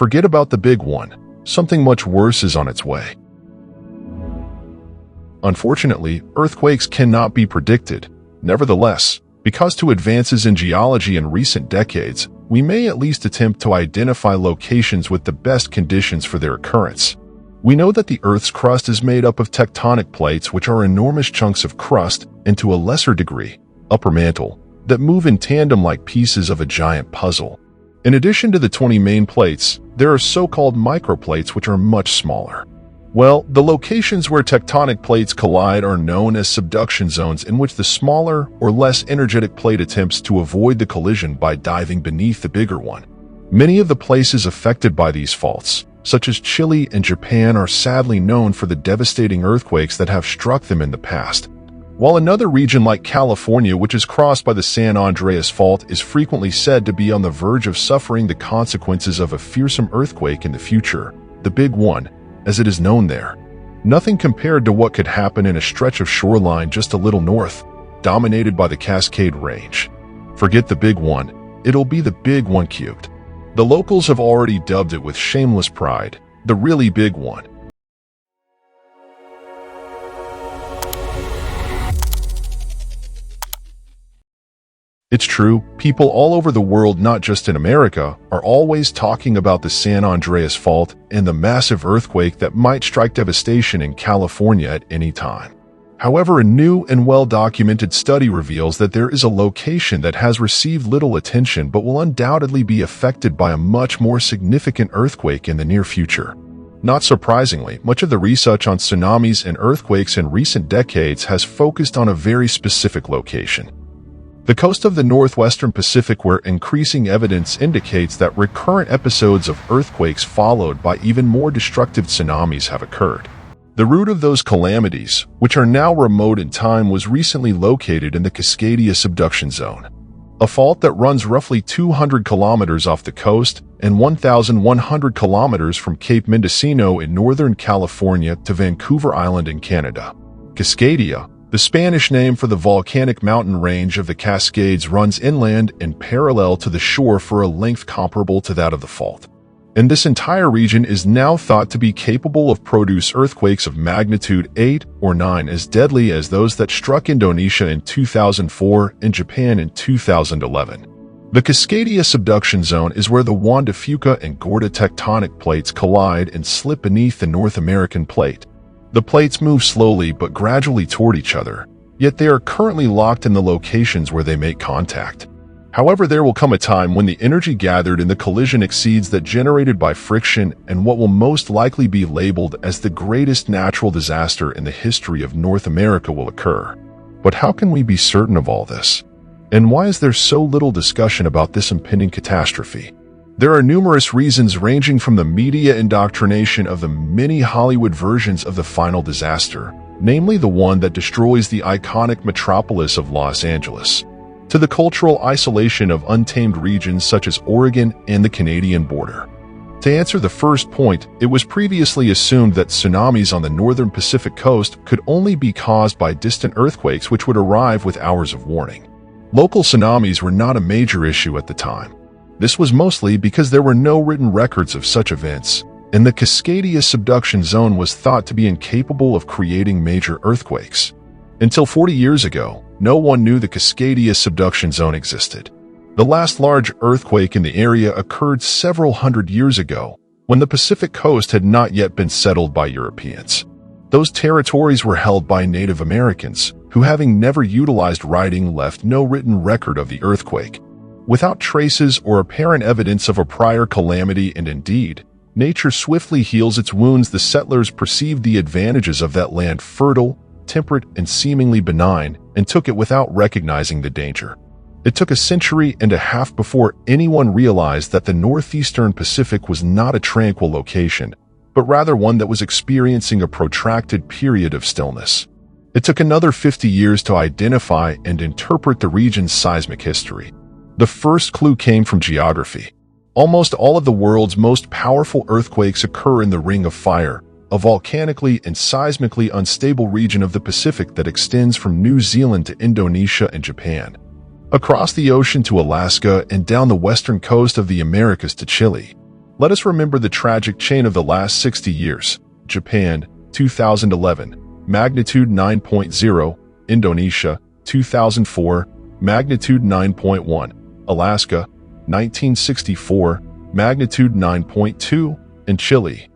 Forget about the big one. Something much worse is on its way. Unfortunately, earthquakes cannot be predicted. Nevertheless, because to advances in geology in recent decades, we may at least attempt to identify locations with the best conditions for their occurrence. We know that the Earth's crust is made up of tectonic plates, which are enormous chunks of crust, and to a lesser degree, upper mantle, that move in tandem like pieces of a giant puzzle. In addition to the 20 main plates, there are so-called microplates which are much smaller. Well, the locations where tectonic plates collide are known as subduction zones, in which the smaller or less energetic plate attempts to avoid the collision by diving beneath the bigger one. Many of the places affected by these faults, such as Chile and Japan, are sadly known for the devastating earthquakes that have struck them in the past. While another region like California, which is crossed by the San Andreas Fault, is frequently said to be on the verge of suffering the consequences of a fearsome earthquake in the future, the Big One, as it is known there. Nothing compared to what could happen in a stretch of shoreline just a little north, dominated by the Cascade Range. Forget the Big One, it'll be the Big One cubed. The locals have already dubbed it with shameless pride, the really big one. It's true, people all over the world, not just in America, are always talking about the San Andreas Fault and the massive earthquake that might strike devastation in California at any time. However, a new and well-documented study reveals that there is a location that has received little attention but will undoubtedly be affected by a much more significant earthquake in the near future. Not surprisingly, much of the research on tsunamis and earthquakes in recent decades has focused on a very specific location: the coast of the northwestern Pacific, where increasing evidence indicates that recurrent episodes of earthquakes followed by even more destructive tsunamis have occurred. The root of those calamities, which are now remote in time, was recently located in the Cascade subduction zone, a fault that runs roughly 200 kilometers off the coast and 1,100 kilometers from Cape Mendocino in northern California to Vancouver Island in Canada. Cascadia, the Spanish name for the volcanic mountain range of the Cascades, runs inland and parallel to the shore for a length comparable to that of the fault. And this entire region is now thought to be capable of produce earthquakes of magnitude 8 or 9, as deadly as those that struck Indonesia in 2004 and Japan in 2011. The Cascadia subduction zone is where the Juan de Fuca and Gorda tectonic plates collide and slip beneath the North American plate. The plates move slowly but gradually toward each other, yet they are currently locked in the locations where they make contact. However, there will come a time when the energy gathered in the collision exceeds that generated by friction, and what will most likely be labeled as the greatest natural disaster in the history of North America will occur. But how can we be certain of all this? And why is there so little discussion about this impending catastrophe? There are numerous reasons, ranging from the media indoctrination of the many Hollywood versions of the final disaster, namely the one that destroys the iconic metropolis of Los Angeles, to the cultural isolation of untamed regions such as Oregon and the Canadian border. To answer the first point, it was previously assumed that tsunamis on the northern Pacific coast could only be caused by distant earthquakes which would arrive with hours of warning. Local tsunamis were not a major issue at the time. This was mostly because there were no written records of such events, and the Cascadia subduction zone was thought to be incapable of creating major earthquakes. Until 40 years ago, no one knew the Cascadia subduction zone existed. The last large earthquake in the area occurred several hundred years ago, when the Pacific coast had not yet been settled by Europeans. Those territories were held by Native Americans, who, having never utilized writing, left no written record of the earthquake. Without traces or apparent evidence of a prior calamity, and indeed, nature swiftly heals its wounds, the settlers perceived the advantages of that land, fertile, temperate, and seemingly benign, and took it without recognizing the danger. It took a century and a half before anyone realized that the northeastern Pacific was not a tranquil location, but rather one that was experiencing a protracted period of stillness. It took another 50 years to identify and interpret the region's seismic history. The first clue came from geography. Almost all of the world's most powerful earthquakes occur in the Ring of Fire, a volcanically and seismically unstable region of the Pacific that extends from New Zealand to Indonesia and Japan, across the ocean to Alaska, and down the western coast of the Americas to Chile. Let us remember the tragic chain of the last 60 years. Japan, 2011, magnitude 9.0, Indonesia, 2004, magnitude 9.1, Alaska, 1964, magnitude 9.2, and Chile,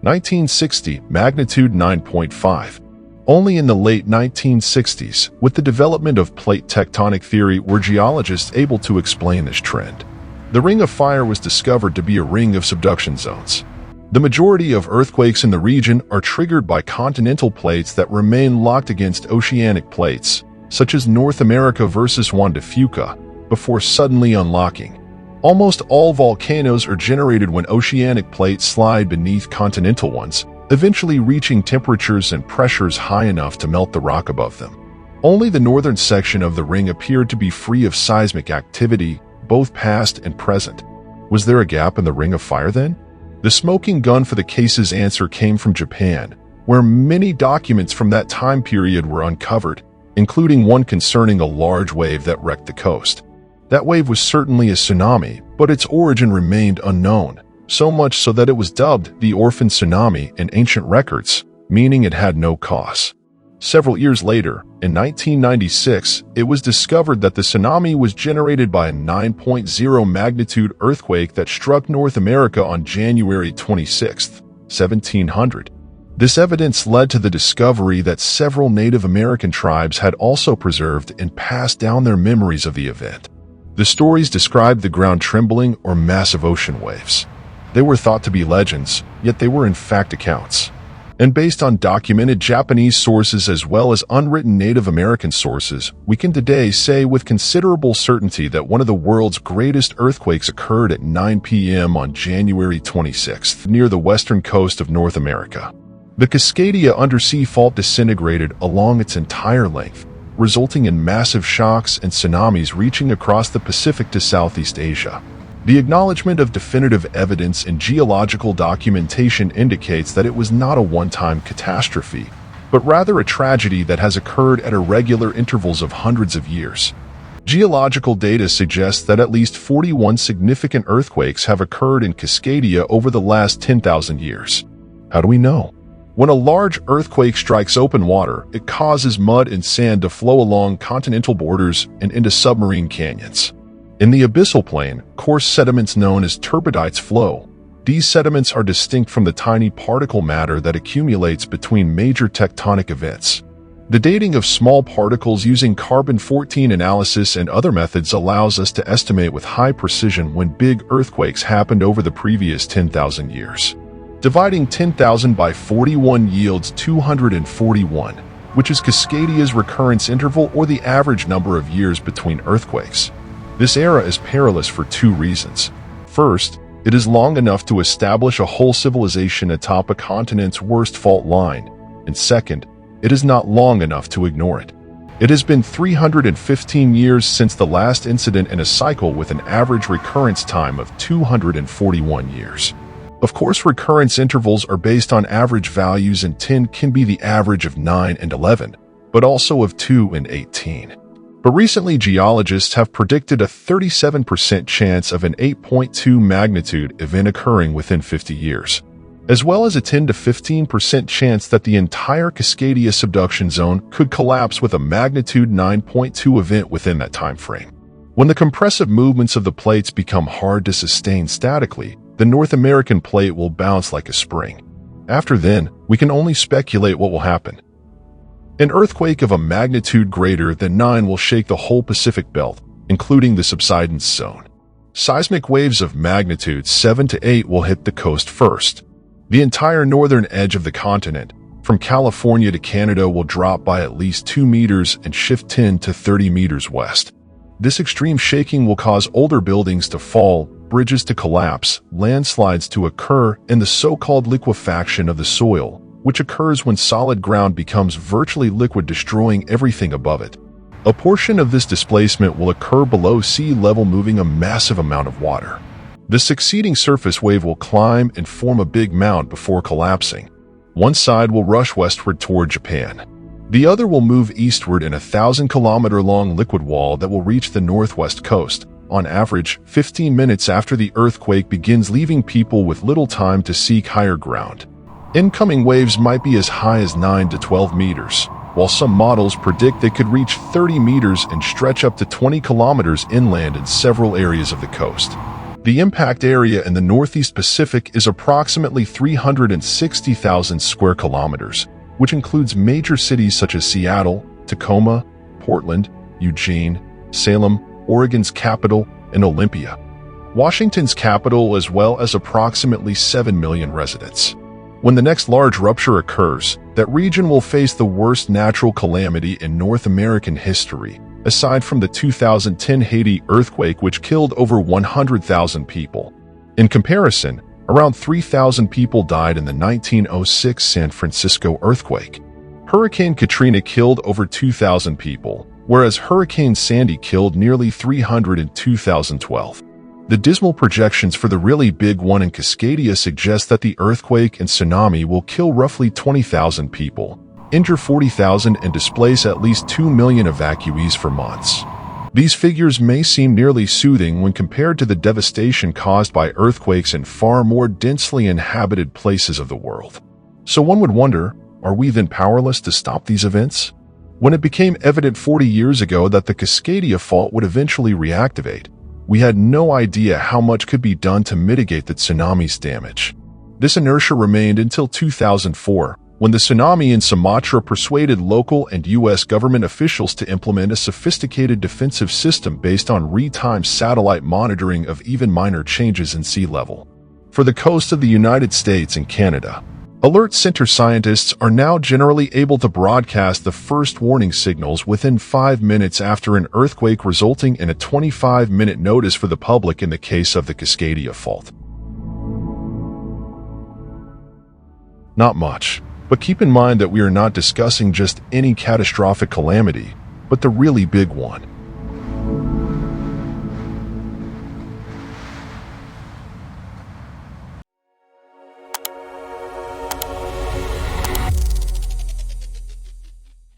1960, magnitude 9.5. Only in the late 1960s, with the development of plate tectonic theory, were geologists able to explain this trend. The Ring of Fire was discovered to be a ring of subduction zones. The majority of earthquakes in the region are triggered by continental plates that remain locked against oceanic plates, such as North America versus Juan de Fuca, before suddenly unlocking. Almost all volcanoes are generated when oceanic plates slide beneath continental ones, eventually reaching temperatures and pressures high enough to melt the rock above them. Only the northern section of the ring appeared to be free of seismic activity, both past and present. Was there a gap in the Ring of Fire then? The smoking gun for the case's answer came from Japan, where many documents from that time period were uncovered, including one concerning a large wave that wrecked the coast. That wave was certainly a tsunami, but its origin remained unknown, so much so that it was dubbed the Orphan Tsunami in ancient records, meaning it had no cause. Several years later, in 1996, it was discovered that the tsunami was generated by a 9.0 magnitude earthquake that struck North America on January 26, 1700. This evidence led to the discovery that several Native American tribes had also preserved and passed down their memories of the event. The stories described the ground trembling or massive ocean waves. They were thought to be legends, yet they were in fact accounts. And based on documented Japanese sources as well as unwritten Native American sources, we can today say with considerable certainty that one of the world's greatest earthquakes occurred at 9 p.m. on January 26th near the western coast of North America. The Cascade Undersea Fault disintegrated along its entire length, resulting in massive shocks and tsunamis reaching across the Pacific to Southeast Asia. The acknowledgement of definitive evidence in geological documentation indicates that it was not a one-time catastrophe, but rather a tragedy that has occurred at irregular intervals of hundreds of years. Geological data suggests that at least 41 significant earthquakes have occurred in Cascadia over the last 10,000 years. How do we know? When a large earthquake strikes open water, it causes mud and sand to flow along continental borders and into submarine canyons. In the abyssal plain, coarse sediments known as turbidites flow. These sediments are distinct from the tiny particle matter that accumulates between major tectonic events. The dating of small particles using carbon-14 analysis and other methods allows us to estimate with high precision when big earthquakes happened over the previous 10,000 years. Dividing 10,000 by 41 yields 241, which is Cascadia's recurrence interval or the average number of years between earthquakes. This era is perilous for two reasons. First, it is long enough to establish a whole civilization atop a continent's worst fault line, and second, it is not long enough to ignore it. It has been 315 years since the last incident in a cycle with an average recurrence time of 241 years. Of course, recurrence intervals are based on average values, and 10 can be the average of 9 and 11, but also of 2 and 18. But recently, geologists have predicted a 37% chance of an 8.2 magnitude event occurring within 50 years, as well as a 10 to 15% chance that the entire Cascadia subduction zone could collapse with a magnitude 9.2 event within that time frame. When the compressive movements of the plates become hard to sustain statically, the North American plate will bounce like a spring. After then, we can only speculate what will happen. An earthquake of a magnitude greater than 9 will shake the whole Pacific belt, including the subsidence zone. Seismic waves of magnitude 7 to 8 will hit the coast first. The entire northern edge of the continent, from California to Canada, will drop by at least 2 meters and shift 10 to 30 meters west. This extreme shaking will cause older buildings to fall, bridges to collapse, landslides to occur, and the so-called liquefaction of the soil, which occurs when solid ground becomes virtually liquid, destroying everything above it. A portion of this displacement will occur below sea level, moving a massive amount of water. The succeeding surface wave will climb and form a big mound before collapsing. One side will rush westward toward Japan. The other will move eastward in a 1,000-kilometer-long liquid wall that will reach the northwest coast, on average, 15 minutes after the earthquake begins, leaving people with little time to seek higher ground. Incoming waves might be as high as 9 to 12 meters, while some models predict they could reach 30 meters and stretch up to 20 kilometers inland in several areas of the coast. The impact area in the Northeast Pacific is approximately 360,000 square kilometers, which includes major cities such as Seattle, Tacoma, Portland, Eugene, Salem, Oregon's capital, and Olympia, Washington's capital, as well as approximately 7 million residents. When the next large rupture occurs, that region will face the worst natural calamity in North American history, aside from the 2010 Haiti earthquake, which killed over 100,000 people. In comparison, around 3,000 people died in the 1906 San Francisco earthquake. Hurricane Katrina killed over 2,000 people, whereas Hurricane Sandy killed nearly 300 in 2012. The dismal projections for the really big one in Cascadia suggest that the earthquake and tsunami will kill roughly 20,000 people, injure 40,000, and displace at least 2 million evacuees for months. These figures may seem nearly soothing when compared to the devastation caused by earthquakes in far more densely inhabited places of the world. So one would wonder, are we then powerless to stop these events? When it became evident 40 years ago that the Cascadia Fault would eventually reactivate, we had no idea how much could be done to mitigate the tsunami's damage. This inertia remained until 2004, when the tsunami in Sumatra persuaded local and U.S. government officials to implement a sophisticated defensive system based on real-time satellite monitoring of even minor changes in sea level. For the coast of the United States and Canada, Alert Center scientists are now generally able to broadcast the first warning signals within 5 minutes after an earthquake, resulting in a 25-minute notice for the public in the case of the Cascadia Fault. Not much, but keep in mind that we are not discussing just any catastrophic calamity, but the really big one.